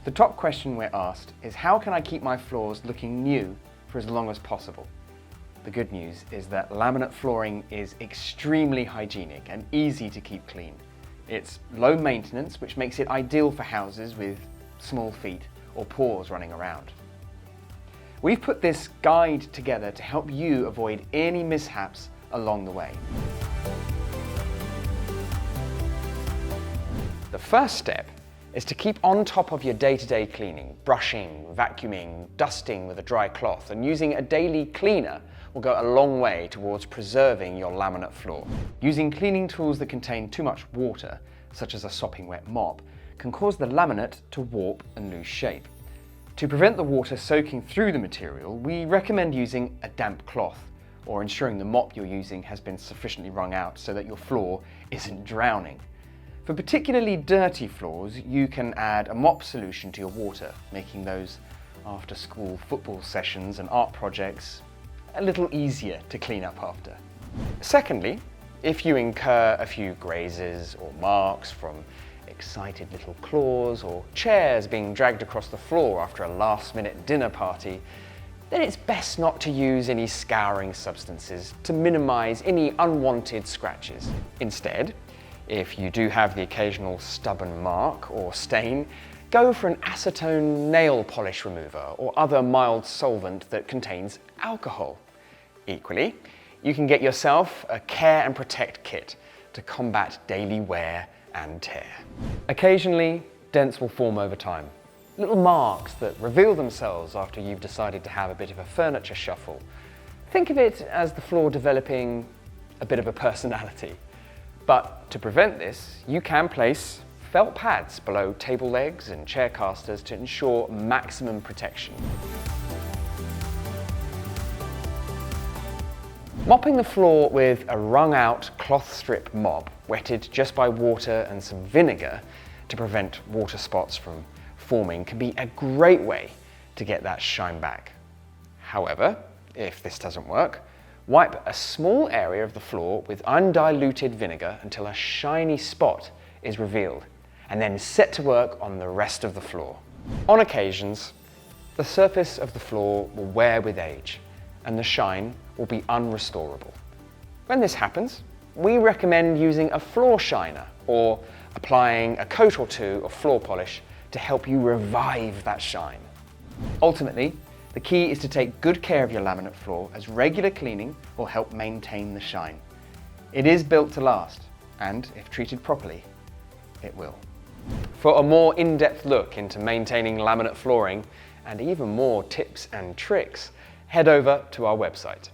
The top question we're asked is, how can I keep my floors looking new for as long as possible? The good news is that laminate flooring is extremely hygienic and easy to keep clean. It's low maintenance, which makes it ideal for houses with small feet or paws running around. We've put this guide together to help you avoid any mishaps along the way. The first step is to keep on top of your day-to-day cleaning, brushing, vacuuming, dusting with a dry cloth, and using a daily cleaner will go a long way towards preserving your laminate floor. Using cleaning tools that contain too much water, such as a sopping wet mop, can cause the laminate to warp and lose shape. To prevent the water soaking through the material, we recommend using a damp cloth, or ensuring the mop you're using has been sufficiently wrung out so that your floor isn't drowning. For particularly dirty floors, you can add a mop solution to your water, making those after-school football sessions and art projects a little easier to clean up after. Secondly, if you incur a few grazes or marks from excited little claws or chairs being dragged across the floor after a last-minute dinner party, then it's best not to use any scouring substances to minimize any unwanted scratches. Instead, if you do have the occasional stubborn mark or stain, go for an acetone nail polish remover or other mild solvent that contains alcohol. Equally, you can get yourself a Care and Protect kit to combat daily wear and tear. Occasionally, dents will form over time. Little marks that reveal themselves after you've decided to have a bit of a furniture shuffle. Think of it as the floor developing a bit of a personality. But to prevent this, you can place felt pads below table legs and chair casters to ensure maximum protection. Mopping the floor with a wrung-out cloth strip mop, wetted just by water and some vinegar to prevent water spots from forming, can be a great way to get that shine back. However, if this doesn't work, wipe a small area of the floor with undiluted vinegar until a shiny spot is revealed, and then set to work on the rest of the floor. On occasions, the surface of the floor will wear with age, and the shine will be unrestorable. When this happens, we recommend using a floor shiner or applying a coat or two of floor polish to help you revive that shine. Ultimately, the key is to take good care of your laminate floor, as regular cleaning will help maintain the shine. It is built to last, and if treated properly, it will. For a more in-depth look into maintaining laminate flooring and even more tips and tricks, head over to our website.